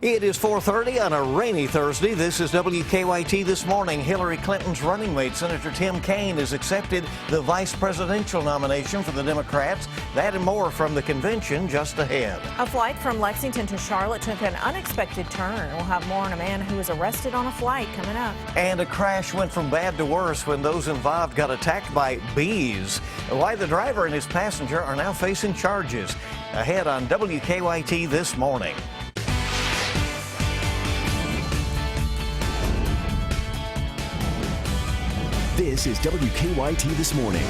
It is 4:30 on a rainy Thursday. This is WKYT This Morning. Hillary Clinton's running mate, Senator Tim Kaine, has accepted the vice presidential nomination for the Democrats. That and more from the convention just ahead. A flight from Lexington to Charlotte took an unexpected turn. We'll have more on a man who was arrested on a flight coming up. And a crash went from bad to worse when those involved got attacked by bees. Why the driver and his passenger are now facing charges. Ahead on WKYT This Morning. This is WKYT This Morning.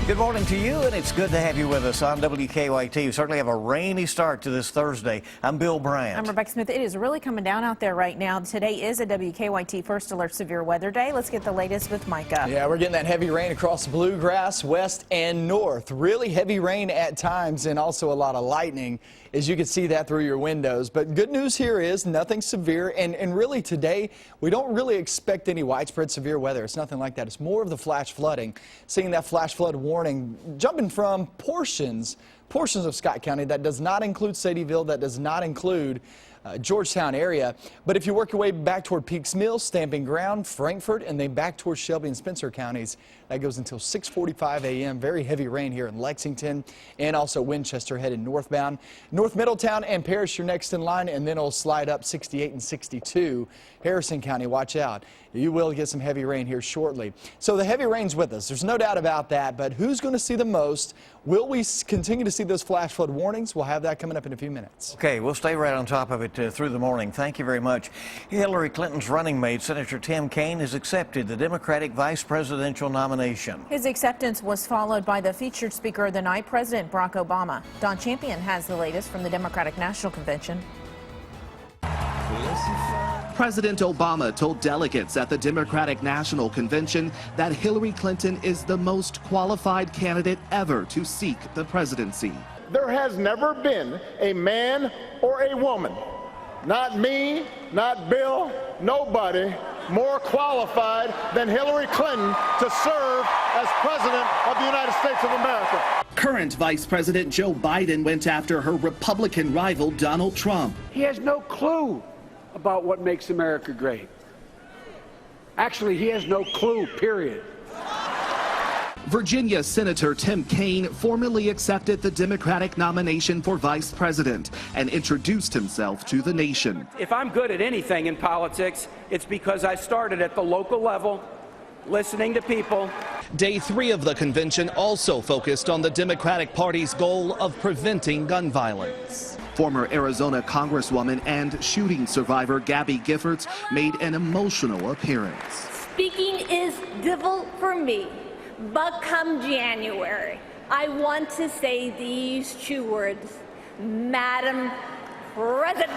Good morning to you, and it's good to have you with us on WKYT. We certainly have a rainy start to this Thursday. I'm Bill Bryant. I'm Rebecca Smith. It is really coming down out there right now. Today is a WKYT First Alert Severe Weather Day. Let's get the latest with Micah. Yeah, we're getting that heavy rain across the bluegrass, west and north. Really heavy rain at times and also a lot of lightning, as you can see that through your windows. But good news here is nothing severe, and really today we don't really expect any widespread severe weather. It's nothing like that. It's more of the flash flooding. Seeing that flash flood warning jumping from portions of Scott County. That does not include Sadieville. That does not include Georgetown area. But if you work your way back toward Peaks Mills, Stamping Ground, Frankfort, and then back towards Shelby and Spencer counties, that goes until 6:45 a.m. Very heavy rain here in Lexington and also Winchester headed northbound. North Middletown and Parrish, you're next in line, and then it'll slide up 68 and 62. Harrison County, watch out. You will get some heavy rain here shortly. So the heavy rain's with us. There's no doubt about that. But who's going to see the most? Will we continue to see those flash flood warnings? We'll have that coming up in a few minutes. Okay, we'll stay right on top of it through the morning. Thank you very much. Hillary Clinton's running mate, Senator Tim Kaine, has accepted the Democratic vice presidential nomination. His acceptance was followed by the featured speaker of the night, President Barack Obama. Don Champion has the latest from the Democratic National Convention. President Obama told delegates at the Democratic National Convention that Hillary Clinton is the most qualified candidate ever to seek the presidency. There has never been a man or a woman, not me, not Bill, nobody, more qualified than Hillary Clinton to serve as President of the United States of America. Current Vice President Joe Biden went after her Republican rival Donald Trump. He has no clue about what makes America great. Actually, he has no clue, period. Virginia Senator Tim Kaine formally accepted the Democratic nomination for vice president and introduced himself to the nation. If I'm good at anything in politics, it's because I started at the local level, listening to people. Day 3 of the convention also focused on the Democratic Party's goal of preventing gun violence. Former Arizona Congresswoman and shooting survivor Gabby Giffords made an emotional appearance. Speaking is difficult for me, but come January, I want to say these 2 words, Madam President.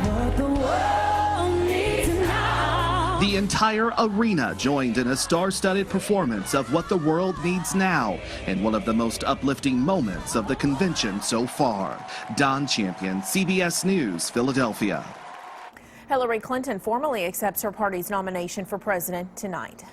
What the world needs now. The entire arena joined in a star-studded performance of What the World Needs Now, and one of the most uplifting moments of the convention so far. Don Champion, CBS News, Philadelphia. Hillary Clinton formally accepts her party's nomination for president tonight.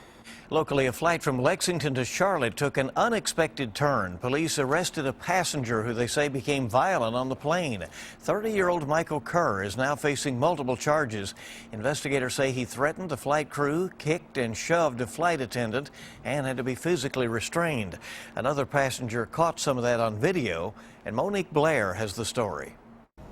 Locally, a flight from Lexington to Charlotte took an unexpected turn. Police arrested a passenger who they say became violent on the plane. 30-year-old Michael Kerr is now facing multiple charges. Investigators say he threatened the flight crew, kicked and shoved a flight attendant, and had to be physically restrained. Another passenger caught some of that on video, and Monique Blair has the story.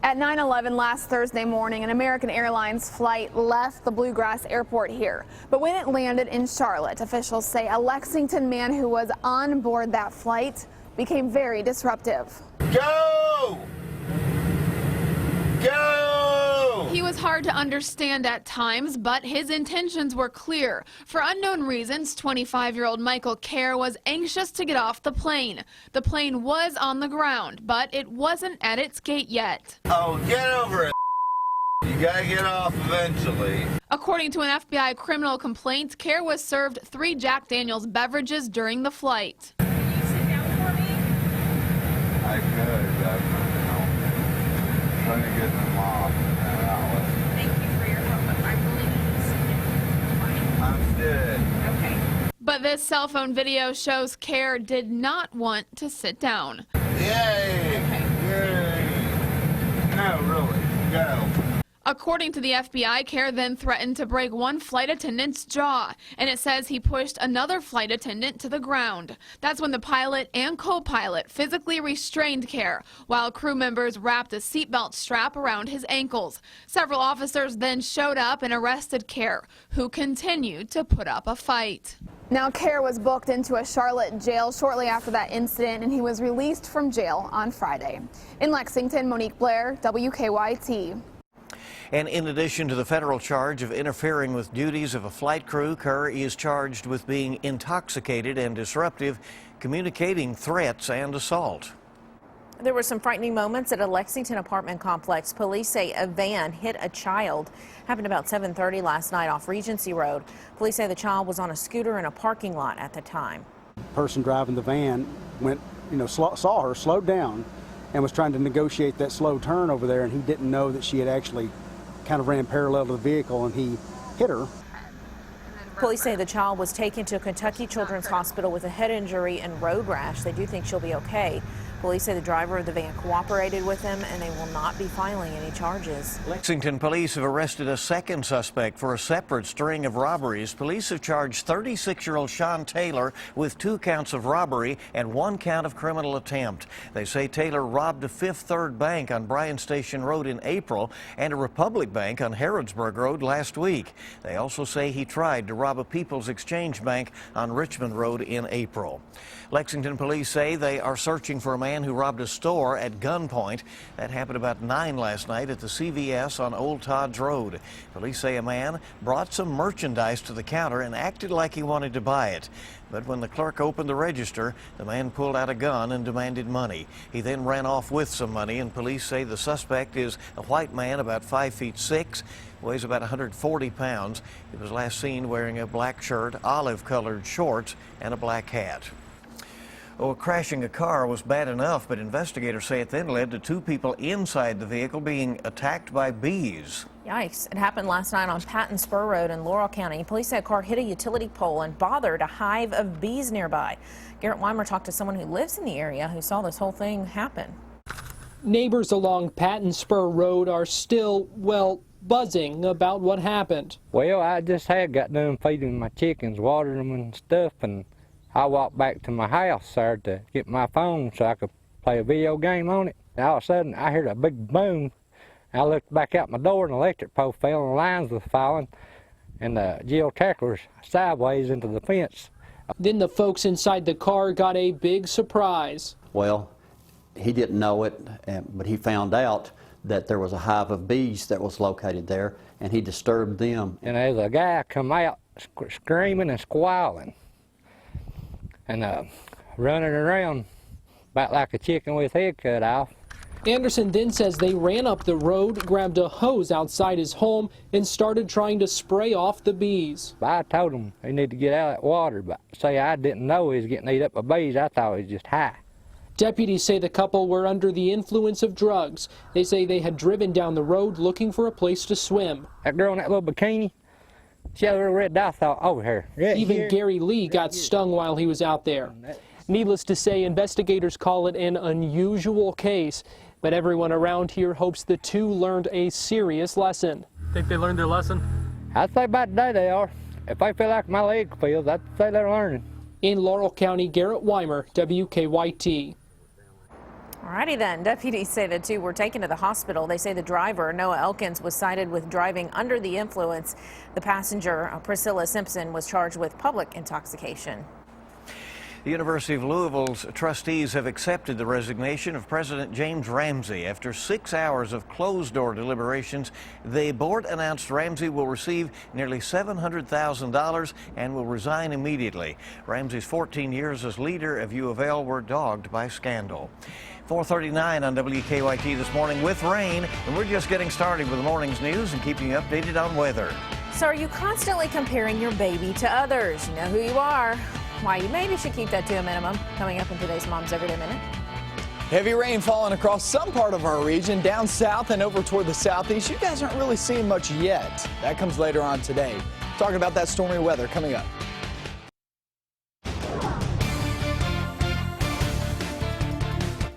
At 9:11 last Thursday morning, an American Airlines flight left the Bluegrass Airport here. But when it landed in Charlotte, officials say a Lexington man who was on board that flight became very disruptive. Go! Go! He was hard to understand at times, but his intentions were clear. For unknown reasons, 25-year-old Michael Kerr was anxious to get off the plane. The plane was on the ground, but it wasn't at its gate yet. Oh, get over it. You gotta get off eventually. According to an FBI criminal complaint, Kerr was served 3 Jack Daniels beverages during the flight. I could, trying to get them off. Thank you for your help, but I really need to sit down. I'm good. Okay. But this cell phone video shows Kerr did not want to sit down. Yay! Okay. Yay! No, really, go. According to the FBI, Kerr then threatened to break one flight attendant's jaw, and it says he pushed another flight attendant to the ground. That's when the pilot and co-pilot physically restrained Kerr, while crew members wrapped a seatbelt strap around his ankles. Several officers then showed up and arrested Kerr, who continued to put up a fight. Now, Kerr was booked into a Charlotte jail shortly after that incident, and he was released from jail on Friday. In Lexington, Monique Blair, WKYT. And in addition to the federal charge of interfering with duties of a flight crew, Kerr is charged with being intoxicated and disruptive, communicating threats and assault. There were some frightening moments at a Lexington apartment complex. Police say a van hit a child. Happened about 7:30 last night off Regency Road. Police say the child was on a scooter in a parking lot at the time. The person driving the van went, saw her, slowed down, and was trying to negotiate that slow turn over there, and he didn't know that she had actually kind of ran parallel to the vehicle, and he hit her. Police say the child was taken to Kentucky Children's Hospital with a head injury and road rash. They do think she'll be okay. Police say the driver of the van cooperated with them, and they will not be filing any charges. Lexington police have arrested a second suspect for a separate string of robberies. Police have charged 36-year-old Sean Taylor with 2 counts of robbery and 1 count of criminal attempt. They say Taylor robbed a Fifth Third Bank on Bryan Station Road in April and a Republic Bank on Harrodsburg Road last week. They also say he tried to rob a People's Exchange Bank on Richmond Road in April. Lexington police say they are searching for a man who robbed a store at gunpoint. That happened about 9 last night at the CVS on Old Todd's Road. Police say a man brought some merchandise to the counter and acted like he wanted to buy it. But when the clerk opened the register, the man pulled out a gun and demanded money. He then ran off with some money, and police say the suspect is a white man about 5'6", weighs about 140 pounds. He was last seen wearing a black shirt, olive-colored shorts, and a black hat. Well, crashing a car was bad enough, but investigators say it then led to 2 people inside the vehicle being attacked by bees. Yikes. It happened last night on Patton Spur Road in Laurel County. Police say a car hit a utility pole and bothered a hive of bees nearby. Garrett Weimer talked to someone who lives in the area who saw this whole thing happen. Neighbors along Patton Spur Road are still, well, buzzing about what happened. Well, I just had got done feeding my chickens, watering them and stuff, and I walked back to my house there to get my phone so I could play a video game on it. And all of a sudden, I heard a big boom. I looked back out my door, and the electric pole fell, and the lines were falling, and the geotacker was sideways into the fence. Then the folks inside the car got a big surprise. Well, he didn't know it, but he found out that there was a hive of bees that was located there, and he disturbed them. And there's a guy come out screaming and squalling and running around about like a chicken with his head cut off. Anderson then says they ran up the road, grabbed a hose outside his home, and started trying to spray off the bees. I told him he needed to get out of that water, but say I didn't know he was getting eaten up by bees. I thought he was just high. Deputies say the couple were under the influence of drugs. They say they had driven down the road looking for a place to swim. That girl in that little bikini, she had a little red dot over here. Even Gary Lee got stung while he was out there. Needless to say, investigators call it an unusual case, but everyone around here hopes the 2 learned a serious lesson. Think they learned their lesson? I'd say by today they are. If they feel like my leg feels, I'd say they're learning. In Laurel County, Garrett Weimer, WKYT. Alrighty then. Deputies say the 2 were taken to the hospital. They say the driver, Noah Elkins, was cited with driving under the influence. The passenger, Priscilla Simpson, was charged with public intoxication. The University of Louisville's trustees have accepted the resignation of President James Ramsey. After 6 hours of closed-door deliberations, the board announced Ramsey will receive nearly $700,000 and will resign immediately. Ramsey's 14 years as leader of U of L were dogged by scandal. 4:39 on WKYT this morning with rain, and we're just getting started with the morning's news and keeping you updated on weather. So are you constantly comparing your baby to others? You know who you are. Why you maybe should keep that to a minimum. Coming up in today's Mom's Everyday Minute. Heavy rain falling across some part of our region, down south and over toward the southeast. You guys aren't really seeing much yet. That comes later on today. Talking about that stormy weather coming up.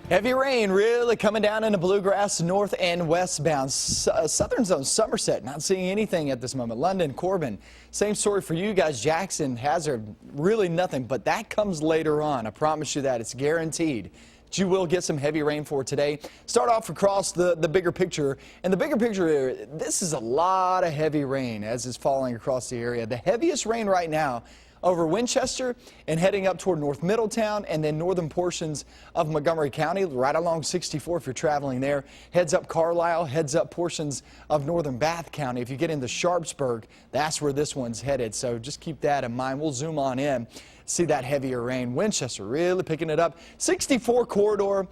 Heavy rain really coming down into Bluegrass, north and westbound. Southern zone, Somerset, not seeing anything at this moment. London, Corbin, same story for you guys. Jackson, Hazard, really nothing, but that comes later on. I promise you that. It's guaranteed. But you will get some heavy rain for today. Start off across the bigger picture. And the bigger picture, this is a lot of heavy rain as is falling across the area. The heaviest rain right now over Winchester and heading up toward North Middletown and then northern portions of Montgomery County, right along 64 if you're traveling there. Heads up Carlisle, heads up portions of northern Bath County. If you get into Sharpsburg, that's where this one's headed. So just keep that in mind. We'll zoom on in, see that heavier rain. Winchester really picking it up. 64 corridor,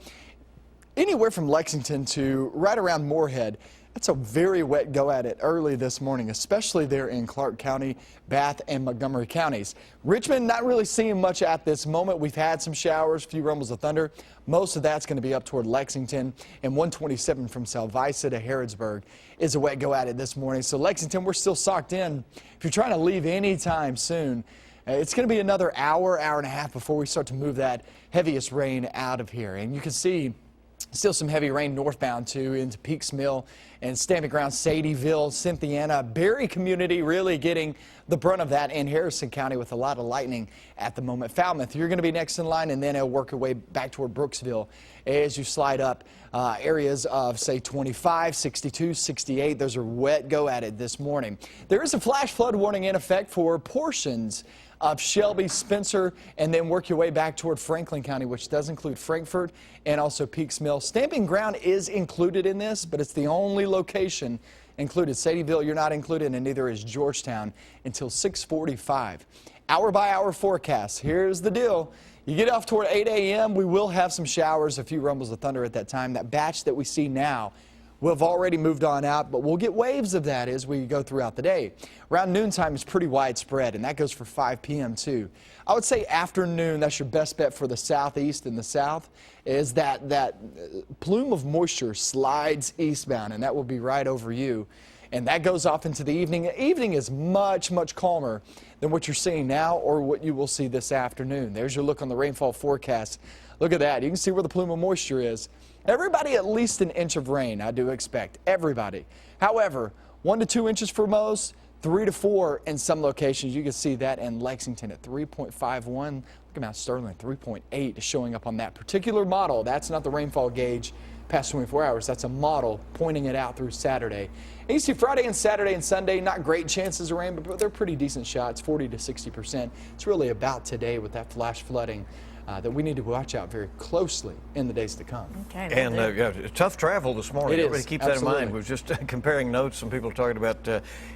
anywhere from Lexington to right around Moorhead. That's a very wet go at it early this morning, especially there in Clark County, Bath, and Montgomery counties. Richmond, not really seeing much at this moment. We've had some showers, a few rumbles of thunder. Most of that's going to be up toward Lexington, and 127 from Salvisa to Harrodsburg is a wet go at it this morning. So Lexington, we're still socked in. If you're trying to leave anytime soon, it's going to be another hour, hour and a half before we start to move that heaviest rain out of here. And you can see still some heavy rain northbound too into Peaks Mill and Stamping Ground, Sadieville, Cynthiana, Berry community really getting the brunt of that in Harrison County with a lot of lightning at the moment. Falmouth, you're going to be next in line, and then it'll work your way back toward Brooksville as you slide up areas of say 25, 62, 68. Those are wet go at it this morning. There is a flash flood warning in effect for portions of Shelby, Spencer, and then work your way back toward Franklin County, which does include Frankfort and also Peaks Mill. Stamping Ground is included in this, but it's the only location included. Sadieville, you're not included, and neither is Georgetown until 6:45. Hour by hour forecast. Here's the deal. You get off toward 8 a.m., we will have some showers, a few rumbles of thunder at that time. That batch that we see now will have already moved on out, but we'll get waves of that as we go throughout the day. Around noontime is pretty widespread, and that goes for 5 p.m. too. I would say afternoon, that's your best bet for the southeast and the south, is that plume of moisture slides eastbound, and that will be right over you. And that goes off into the evening. Evening is much, much calmer than what you're seeing now or what you will see this afternoon. There's your look on the rainfall forecast. Look at that. You can see where the plume of moisture is. Everybody at least an inch of rain, I do expect. Everybody. However, 1 to 2 inches for most, 3 to 4 in some locations. You can see that in Lexington at 3.51. Look at Mount Sterling, 3.8 showing up on that particular model. That's not the rainfall gauge past 24 hours. That's a model pointing it out through Saturday. And you see Friday and Saturday and Sunday, not great chances of rain, but they're pretty decent shots, 40 to 60%. It's really about today with that flash flooding that we need to watch out very closely in the days to come. Okay, and yeah, tough travel this morning. Everybody keep that in mind. We're just comparing notes. Some people talking about,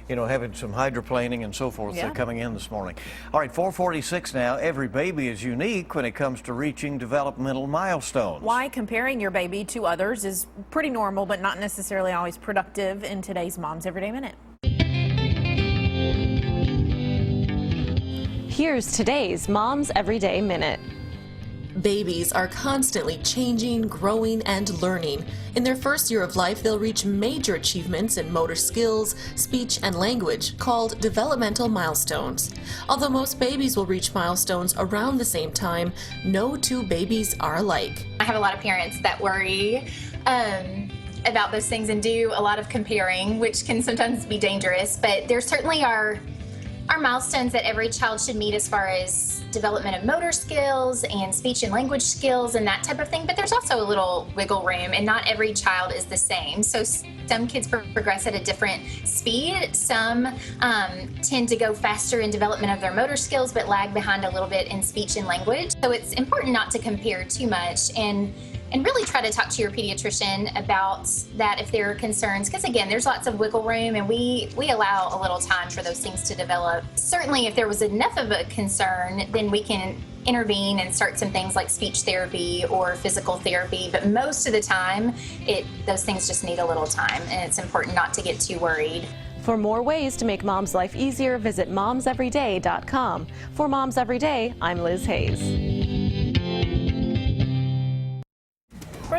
having some hydroplaning and so forth coming in this morning. All right, 4:46 now. Every baby is unique when it comes to reaching developmental milestones. Why comparing your baby to others is pretty normal, but not necessarily always productive in today's Mom's Everyday Minute. Here's today's Mom's Everyday Minute. Babies are constantly changing, growing, and learning. In their first year of life, they'll reach major achievements in motor skills, speech, and language, called developmental milestones. Although most babies will reach milestones around the same time, no two babies are alike. I have a lot of parents that worry about those things and do a lot of comparing, which can sometimes be dangerous, but there certainly are milestones that every child should meet as far as development of motor skills and speech and language skills and that type of thing, but there's also a little wiggle room, and not every child is the same. So some kids progress at a different speed. Some tend to go faster in development of their motor skills but lag behind a little bit in speech and language. So it's important not to compare too much and really try to talk to your pediatrician about that if there are concerns, because again, there's lots of wiggle room and we allow a little time for those things to develop. Certainly if there was enough of a concern, then we can intervene and start some things like speech therapy or physical therapy, but most of the time those things just need a little time, and it's important not to get too worried. For more ways to make mom's life easier, visit momseveryday.com. For Moms Everyday, I'm Liz Hayes.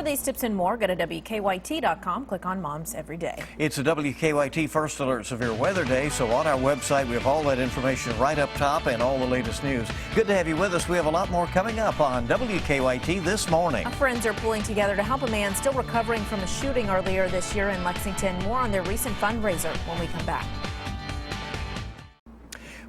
For these tips and more, go to WKYT.com. Click on Moms Every Day. It's a WKYT First Alert Severe Weather Day, so on our website we have all that information right up top and all the latest news. Good to have you with us. We have a lot more coming up on WKYT this morning. Our friends are pulling together to help a man still recovering from a shooting earlier this year in Lexington. More on their recent fundraiser when we come back.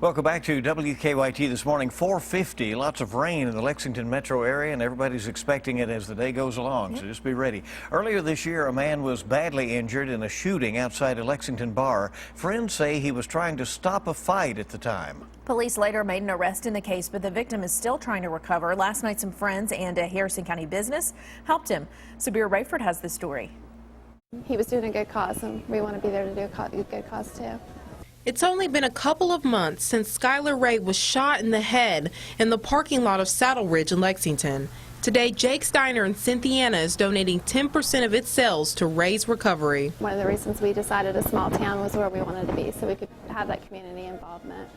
Welcome back to WKYT this morning. 4:50, lots of rain in the Lexington metro area, and everybody's expecting it as the day goes along, so just be ready. Earlier this year, a man was badly injured in a shooting outside a Lexington bar. Friends say he was trying to stop a fight at the time. Police later made an arrest in the case, but the victim is still trying to recover. Last night, some friends and a Harrison County business helped him. Sabir Rayford has the story. He was doing a good cause, and we want to be there to do a good cause, too. It's only been a couple of months since Skylar Ray was shot in the head in the parking lot of Saddle Ridge in Lexington. Today, Jake Steiner in Cynthiana is donating 10% of its sales to Ray's recovery. One of the reasons we decided a small town was where we wanted to be, so we could have that community involvement.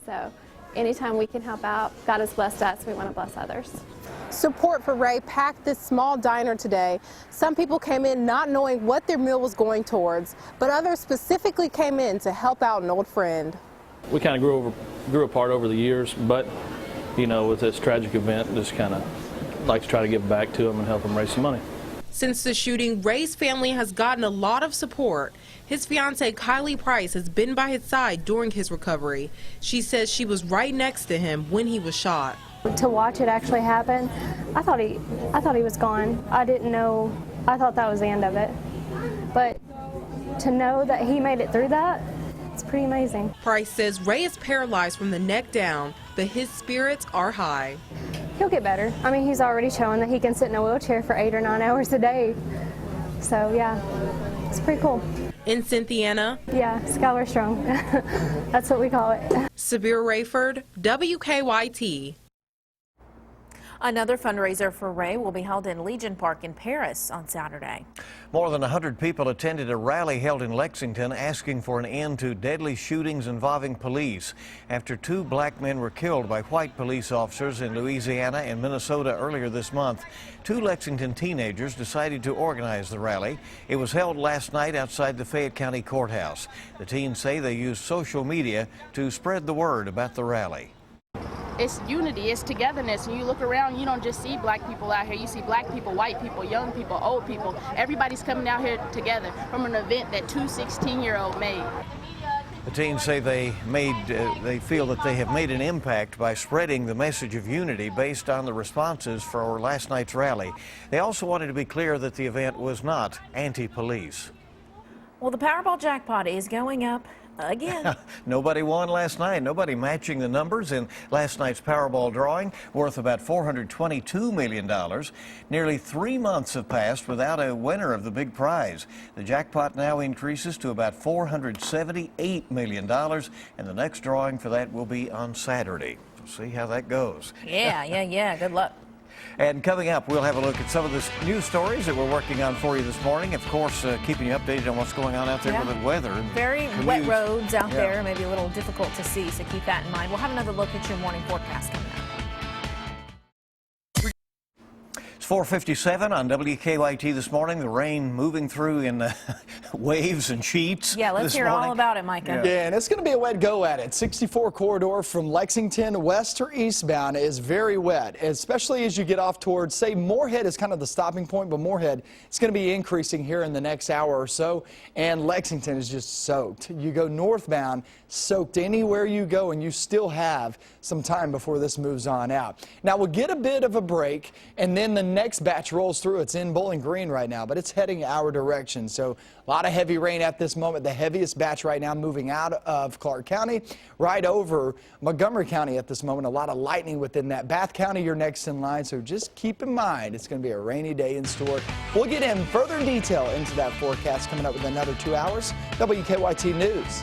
So anytime we can help out, God has blessed us, we want to bless others. Support for Ray packed this small diner today. Some people came in not knowing what their meal was going towards, but others specifically came in to help out an old friend. We kind of grew apart over the years, but you know, with this tragic event, just kind of like to try to give back to them and help them raise some money. Since the shooting, Ray's family has gotten a lot of support. His fiancée, Kylie Price, has been by his side during his recovery. She says she was right next to him when he was shot. To watch it actually happen, I thought he was gone. I didn't know. I thought that was the end of it. But to know that he made it through that, it's pretty amazing. Price says Ray is paralyzed from the neck down, but his spirits are high. He'll get better. I mean, he's already shown that he can sit in a wheelchair for 8 or 9 hours a day. So yeah, it's pretty cool. In Cynthiana? Yeah, Skylar Strong. That's what we call it. Sabir Rayford, WKYT. Another fundraiser for Ray will be held in Legion Park in Paris on Saturday. More than 100 people attended a rally held in Lexington asking for an end to deadly shootings involving police after 2 black men were killed by white police officers in Louisiana and Minnesota earlier this month. 2 Lexington teenagers decided to organize the rally. It was held last night outside the Fayette County Courthouse. The teens say they used social media to spread the word about the rally. It's unity, it's togetherness. When you look around, you don't just see black people out here. You see black people, white people, young people, old people. Everybody's coming out here together from an event that 2 16-year-olds made. The teens say they feel that they have made an impact by spreading the message of unity based on the responses for last night's rally. They also wanted to be clear that the event was not anti-police. Well, the Powerball jackpot is going up again. Nobody won last night. Nobody matching the numbers in last night's Powerball drawing, worth about $422 million. Nearly 3 months have passed without a winner of the big prize. The jackpot now increases to about $478 million, and the next drawing for that will be on Saturday. So see how that goes. Yeah. Good luck. And coming up, we'll have a look at some of the news stories that we're working on for you this morning. Of course, keeping you updated on what's going on out there with the weather. And very wet roads out there, maybe a little difficult to see, so keep that in mind. We'll have another look at your morning forecast coming up. 4:57 on WKYT this morning. The rain moving through in waves and sheets. Yeah, let's hear all about it, Micah. Yeah, and it's going to be a wet go at it. 64 corridor from Lexington west or eastbound is very wet, especially as you get off towards, say, Moorhead is kind of the stopping point, but Moorhead, it's going to be increasing here in the next hour or so, and Lexington is just soaked. You go northbound, soaked anywhere you go, and you still have some time before this moves on out. Now, we'll get a bit of a break, and then the next batch rolls through. It's in Bowling Green right now, but it's heading our direction. So a lot of heavy rain at this moment. The heaviest batch right now moving out of Clark County, right over Montgomery County at this moment. A lot of lightning within that. Bath County, you're next in line, so just keep in mind it's going to be a rainy day in store. We'll get in further detail into that forecast coming up with another 2 hours. WKYT News.